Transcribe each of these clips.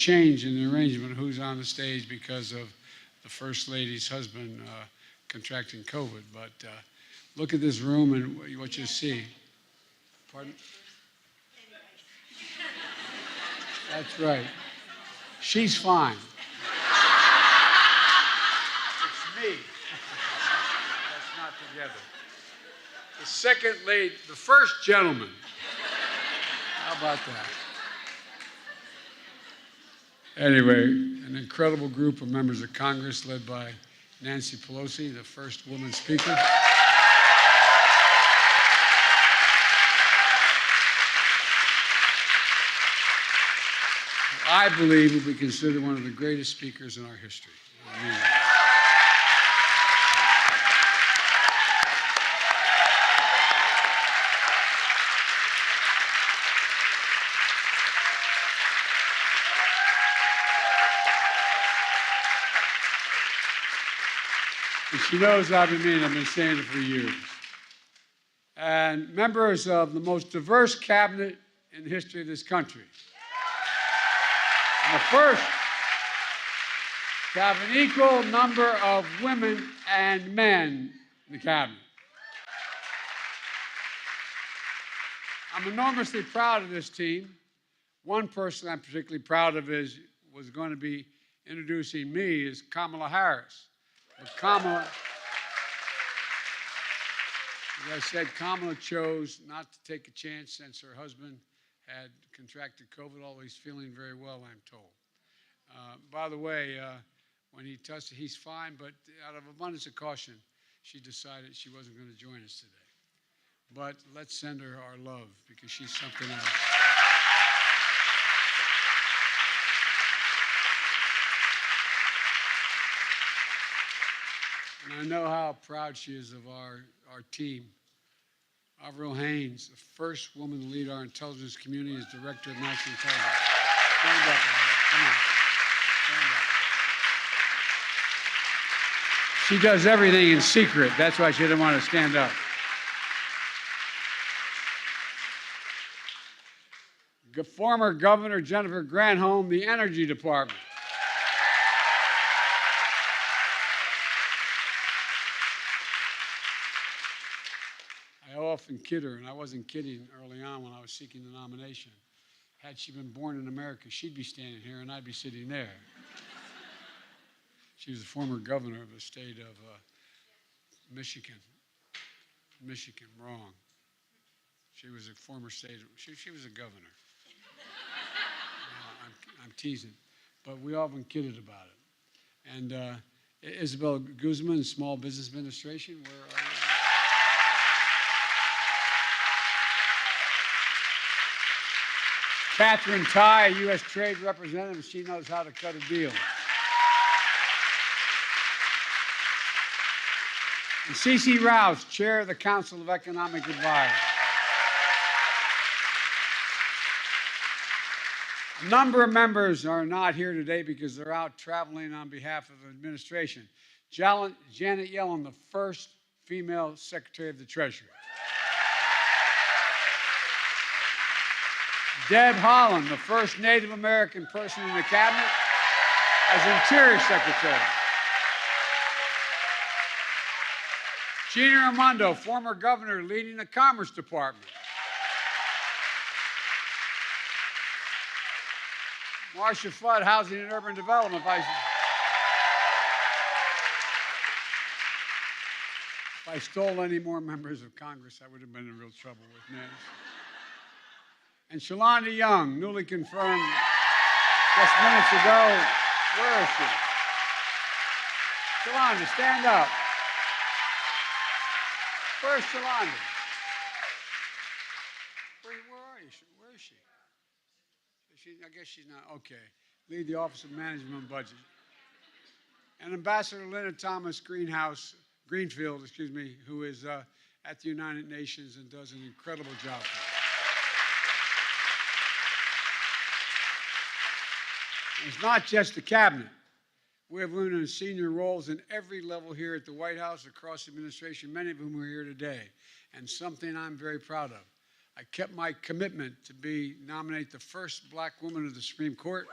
change in the arrangement of who's on the stage because of the First Lady's husband contracting COVID. But look at this room and what you see. Pardon? That's right. She's fine. It's me. That's not together. The second lady, the first gentleman. How about that? Anyway, an incredible group of members of Congress led by Nancy Pelosi, the first woman speaker. I believe will be considered one of the greatest speakers in our history. And she knows what I mean. I've been saying it for years. And members of the most diverse cabinet in the history of this country. And the first to have an equal number of women and men in the cabinet. I'm enormously proud of this team. One person I'm particularly proud of was going to be introducing me is Kamala Harris. But Kamala, as I said, Kamala chose not to take a chance since her husband had contracted COVID, although he's feeling very well, I'm told. By the way, when he tested, he's fine, but out of abundance of caution, she decided she wasn't going to join us today. But let's send her our love, because she's something else. And I know how proud she is of our team. Avril Haines, the first woman to lead our intelligence community as Director of National Intelligence. Stand up, Avril. Come on. Stand up. She does everything in secret. That's why she didn't want to stand up. Former Governor Jennifer Granholm, the Energy Department. I often kid her, and I wasn't kidding early on when I was seeking the nomination. Had she been born in America, she'd be standing here and I'd be sitting there. She was the former governor of the state of Michigan. Michigan, wrong. She was a former state, she was a governor. I'm teasing, but we often kidded about it. And Isabel Guzman, Small Business Administration, where are you? Catherine Tai, U.S. Trade Representative, she knows how to cut a deal. And C.C. Rouse, Chair of the Council of Economic Advisors. A number of members are not here today because they're out traveling on behalf of the administration. Janet Yellen, the first female Secretary of the Treasury. Deb Haaland, the first Native American person in the cabinet as Interior Secretary. Gina Raimondo, former governor leading the Commerce Department. Marcia Flood, Housing and Urban Development Vice. If I stole any more members of Congress, I would have been in real trouble with Nancy. And Shalonda Young, newly confirmed just minutes ago. Where is she? Shalonda, stand up. Where's Shalonda? Where are you? Where is she? I guess she's not. Okay. Lead the Office of Management and Budget. And Ambassador Linda Thomas Greenfield, who is at the United Nations and does an incredible job for us. It's not just the cabinet. We have women in senior roles in every level here at the White House, across the administration, many of whom are here today, and something I'm very proud of. I kept my commitment to nominate the first black woman to the Supreme Court.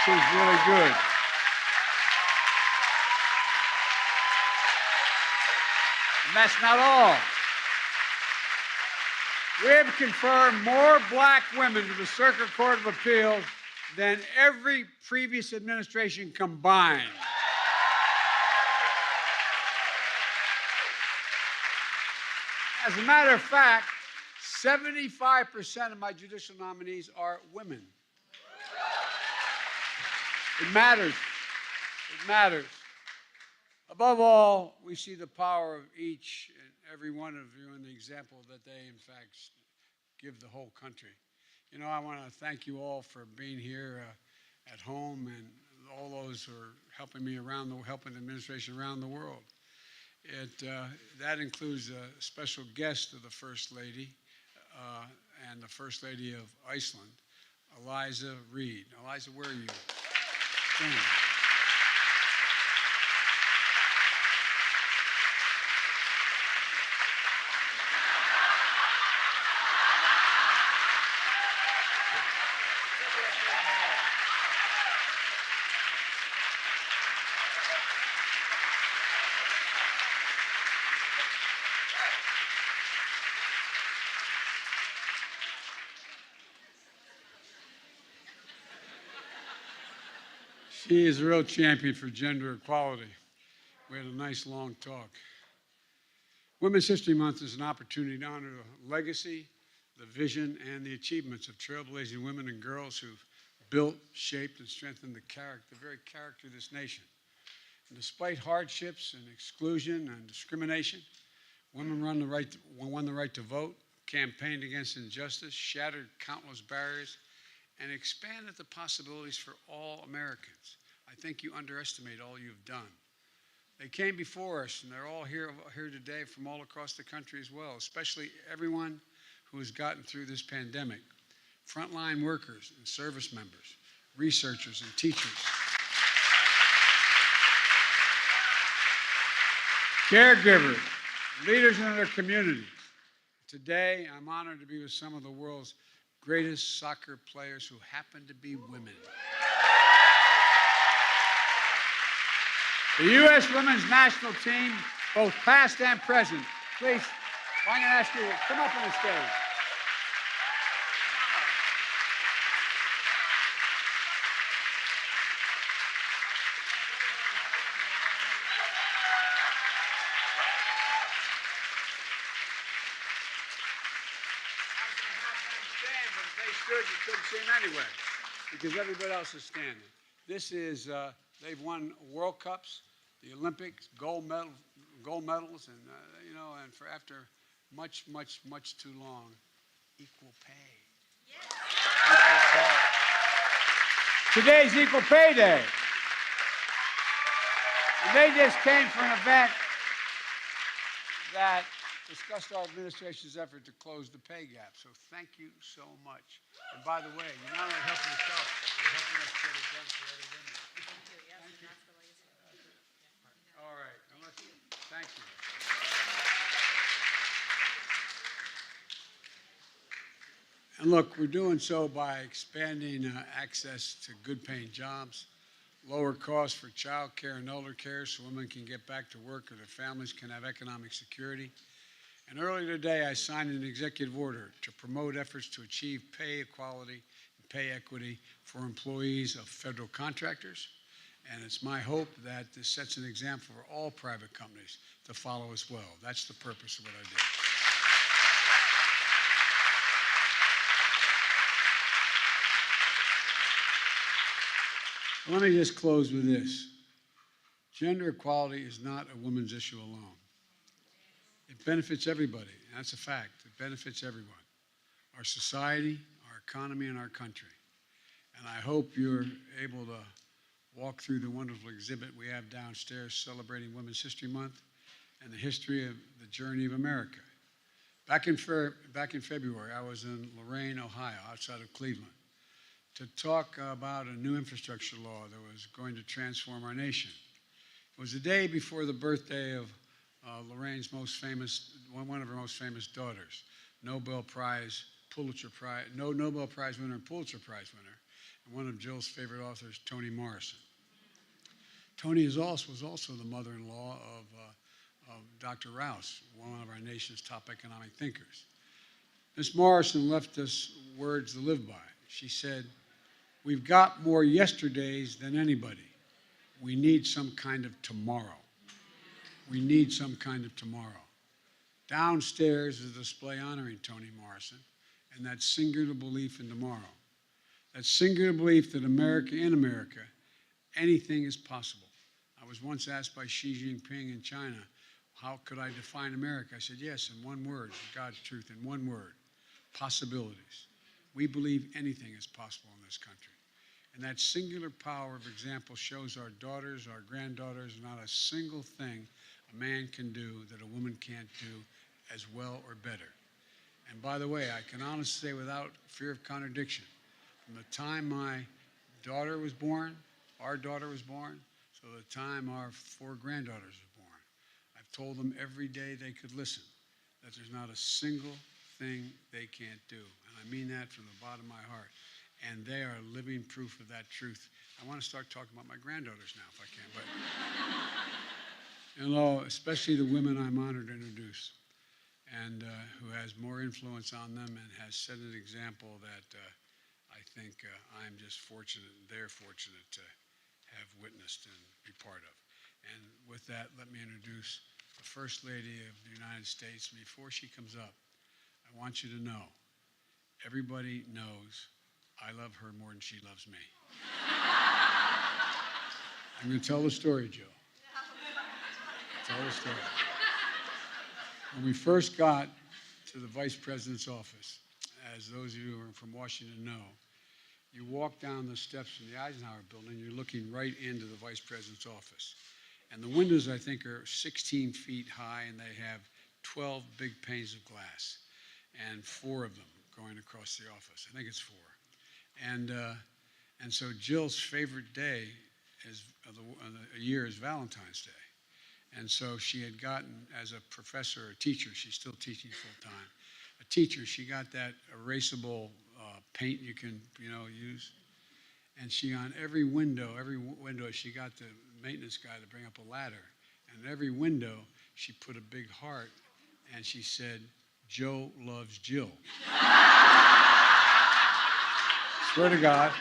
She's really good. And that's not all. We have confirmed more black women to the Circuit Court of Appeals than every previous administration combined. As a matter of fact, 75% of my judicial nominees are women. It matters. It matters. Above all, we see the power of each and every one of you and the example that they, in fact, give the whole country. You know, I want to thank you all for being here at home and all those who are helping me helping the administration around the world. That includes a special guest of the First Lady and the First Lady of Iceland, Eliza Reid. Eliza, where are you? Stand. She is a real champion for gender equality. We had a nice long talk. Women's History Month is an opportunity to honor the legacy, the vision, and the achievements of trailblazing women and girls who've built, shaped, and strengthened the very character of this nation. And despite hardships and exclusion and discrimination, women won the right to vote, campaigned against injustice, shattered countless barriers, and expanded the possibilities for all Americans. I think you underestimate all you've done. They came before us, and they're all here today from all across the country as well, especially everyone who has gotten through this pandemic. Frontline workers and service members, researchers and teachers, caregivers, leaders in their communities. Today, I'm honored to be with some of the world's greatest soccer players who happen to be women. The U.S. women's national team, both past and present. Please, I'm going to ask you to come up on the stage. You couldn't see him anyway, because everybody else is standing. This is, they've won World Cups, the Olympics, gold medals, and, and for after much too long, equal pay. Yeah. Equal pay. Today's Equal Pay Day. And they just came for an event that discussed our administration's effort to close the pay gap. So thank you so much. And by the way, you're not only helping yourself, you're helping us get it done for other women. Thank you. Yes, thank you. That's the legacy. All right. Thank you. And look, we're doing so by expanding access to good-paying jobs, lower costs for child care and elder care so women can get back to work or their families can have economic security. And earlier today, I signed an executive order to promote efforts to achieve pay equality and pay equity for employees of federal contractors. And it's my hope that this sets an example for all private companies to follow as well. That's the purpose of what I did. Let me just close with this. Gender equality is not a women's issue alone. It benefits everybody. That's a fact. It benefits everyone. Our society, our economy, and our country. And I hope you're able to walk through the wonderful exhibit we have downstairs celebrating Women's History Month and the history of the journey of America. Back in February, I was in Lorain, Ohio, outside of Cleveland, to talk about a new infrastructure law that was going to transform our nation. It was the day before the birthday of Lorraine's one of her most famous daughters, Nobel Prize winner and Pulitzer Prize winner, And one of Jill's favorite authors, Toni Morrison. Toni was also the mother-in-law of Dr. Rouse, one of our nation's top economic thinkers. Miss Morrison left us words to live by. She said, "We've got more yesterdays than anybody. We need some kind of tomorrow. We need some kind of tomorrow." Downstairs is a display honoring Toni Morrison and that singular belief in tomorrow. That singular belief that in America, anything is possible. I was once asked by Xi Jinping in China, how could I define America? I said, yes, in one word, God's truth, in one word, possibilities. We believe anything is possible in this country. And that singular power of example shows our daughters, our granddaughters, not a single thing a man can do that a woman can't do as well or better. And by the way, I can honestly say without fear of contradiction, from the time my daughter was born, our daughter was born, so the time our 4 granddaughters were born, I've told them every day they could listen that there's not a single thing they can't do. And I mean that from the bottom of my heart. And they are living proof of that truth. I want to start talking about my granddaughters now, if I can. But, you know, especially the women I'm honored to introduce, and who has more influence on them and has set an example that I think I'm just fortunate, they're fortunate to have witnessed and be part of. And with that, let me introduce the First Lady of the United States. Before she comes up, I want you to know, everybody knows I love her more than she loves me. I'm going to tell the story, Joe. Tell the story. When we first got to the Vice President's office, as those of you who are from Washington know, you walk down the steps from the Eisenhower building, you're looking right into the Vice President's office. And the windows, I think, are 16 feet high, and they have 12 big panes of glass, and 4 of them going across the office. I think it's 4. And so Jill's favorite day of the year is Valentine's Day. And so she had gotten, as a professor or teacher, she's still teaching full-time, a teacher, she got that erasable paint you can, use. And she, on every window, she got the maintenance guy to bring up a ladder. And every window, she put a big heart, and she said, "Joe loves Jill." Swear to God,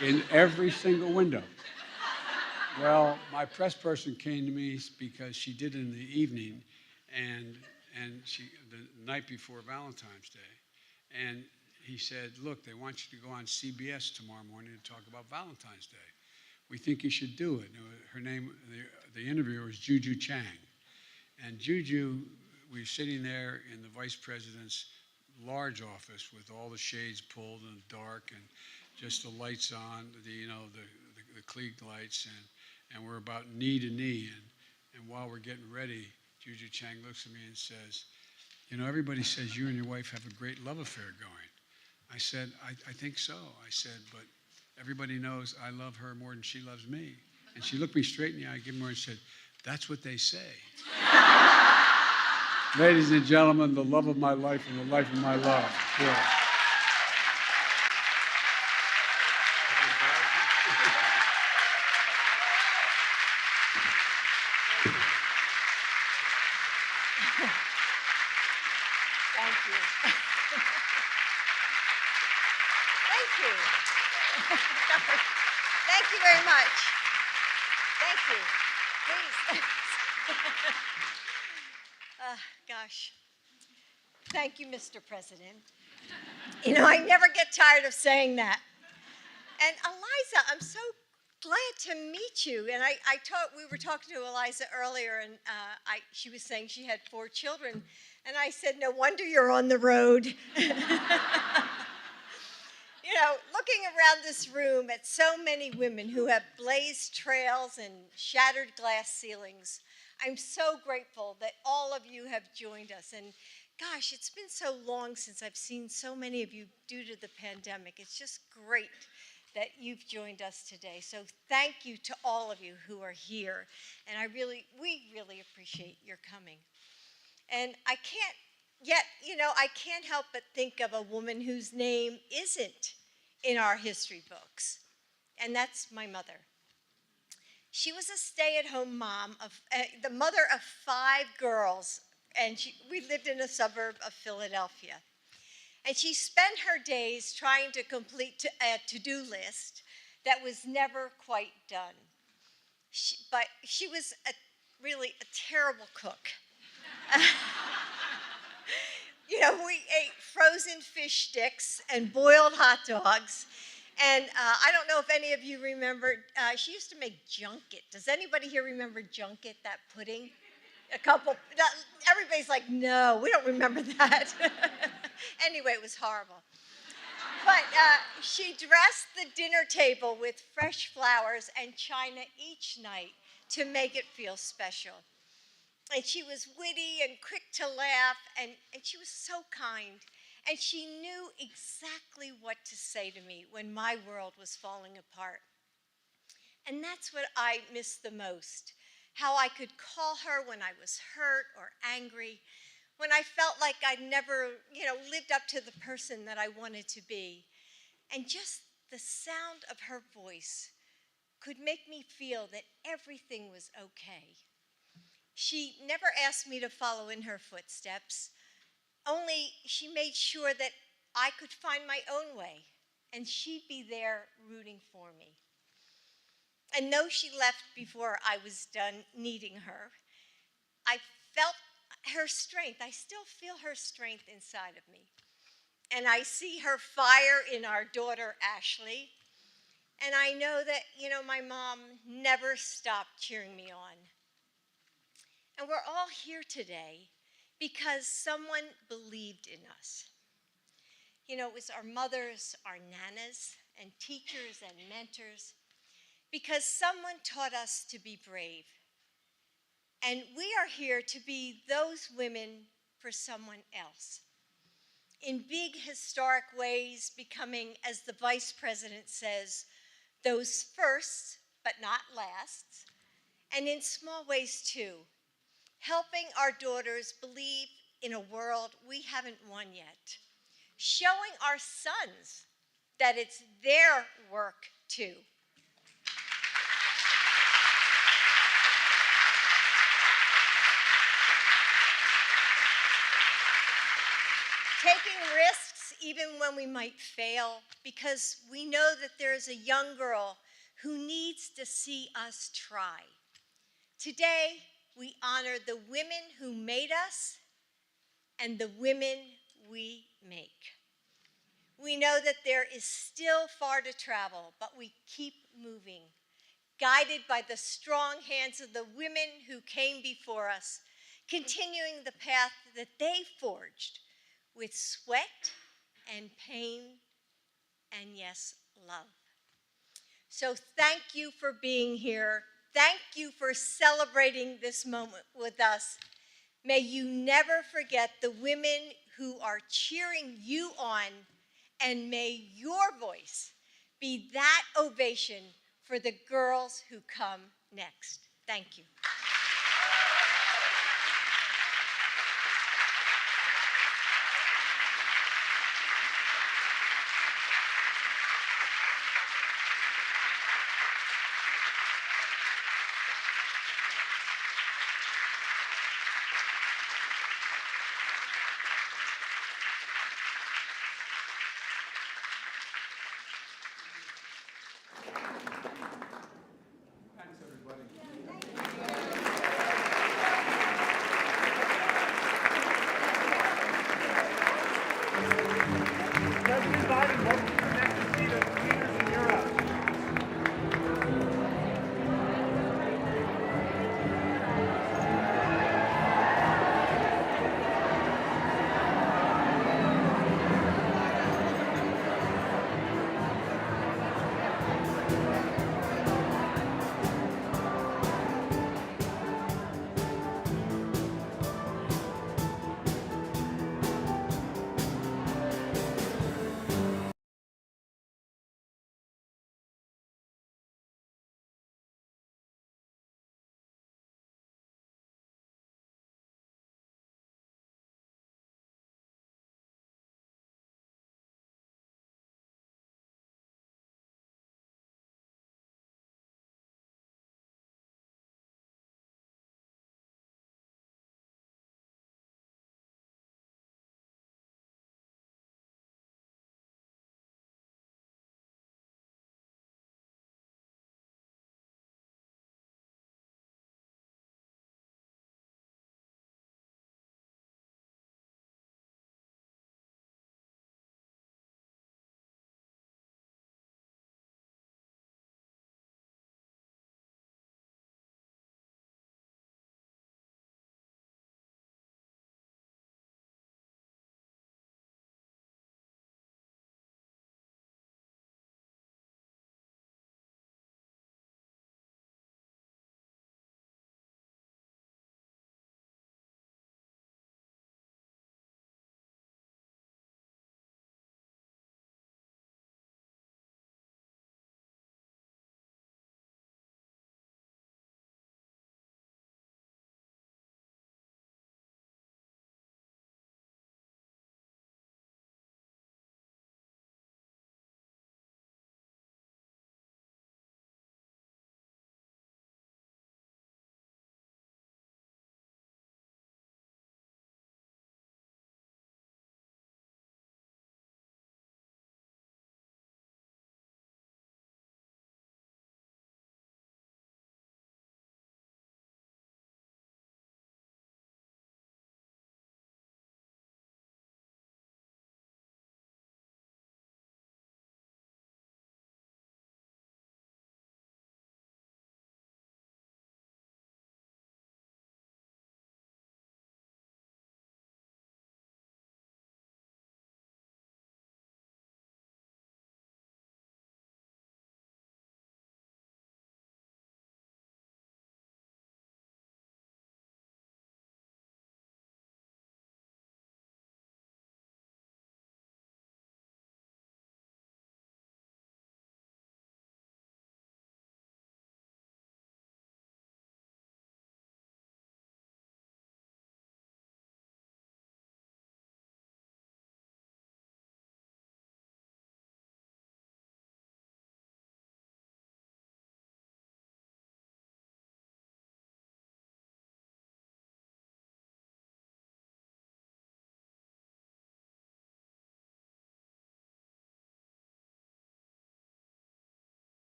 in every single window. Well, my press person came to me because she did it in the evening, and the night before Valentine's Day, and he said, "Look, they want you to go on CBS tomorrow morning to talk about Valentine's Day. We think you should do it." Her name, the interviewer was Juju Chang, and Juju, we were sitting there in the Vice President's large office with all the shades pulled and dark and just the lights on, the Klieg lights, and we're about knee to knee. And while we're getting ready, Juju Chang looks at me and says, "Everybody says you and your wife have a great love affair going." I said, I think so. I said, "But everybody knows I love her more than she loves me." And she looked me straight in the eye, gave me her, and said, "That's what they say." Ladies and gentlemen, the love of my life and the life of my love. Yeah. Thank you. Thank you. Thank you very much. Thank you. Please. Gosh. Thank you, Mr. President. I never get tired of saying that. And Eliza, I'm so glad to meet you. And we were talking to Eliza earlier, and she was saying she had 4 children. And I said, no wonder you're on the road. Looking around this room at so many women who have blazed trails and shattered glass ceilings, I'm so grateful that all of you have joined us. And gosh, it's been so long since I've seen so many of you due to the pandemic. It's just great that you've joined us today. So thank you to all of you who are here. And we really appreciate your coming. And I can't help but think of a woman whose name isn't in our history books, and that's my mother. She was a stay-at-home mom, the mother of 5 girls, and we lived in a suburb of Philadelphia. And she spent her days trying to complete a to-do list that was never quite done. But she was really a terrible cook. You know, we ate frozen fish sticks and boiled hot dogs. And I don't know if any of you remember, she used to make junket. Does anybody here remember junket, that pudding? Everybody's like, no, we don't remember that. Anyway, it was horrible. But she dressed the dinner table with fresh flowers and china each night to make it feel special. And she was witty and quick to laugh, and she was so kind. And she knew exactly what to say to me when my world was falling apart. And that's what I miss the most, how I could call her when I was hurt or angry, when I felt like I'd never, lived up to the person that I wanted to be. And just the sound of her voice could make me feel that everything was okay. She never asked me to follow in her footsteps, only she made sure that I could find my own way, and she'd be there rooting for me. And though she left before I was done needing her, I felt her strength. I still feel her strength inside of me. And I see her fire in our daughter, Ashley. And I know that, my mom never stopped cheering me on. And we're all here today because someone believed in us. It was our mothers, our nanas, and teachers and mentors, because someone taught us to be brave. And we are here to be those women for someone else. In big historic ways, becoming, as the vice president says, those firsts but not lasts. And in small ways too, helping our daughters believe in a world we haven't won yet. Showing our sons that it's their work too. Taking risks even when we might fail, because we know that there's a young girl who needs to see us try. Today, we honor the women who made us and the women we make. We know that there is still far to travel, but we keep moving, guided by the strong hands of the women who came before us, continuing the path that they forged with sweat and pain and, yes, love. So thank you for being here. Thank you for celebrating this moment with us. May you never forget the women who are cheering you on, and may your voice be that ovation for the girls who come next. Thank you.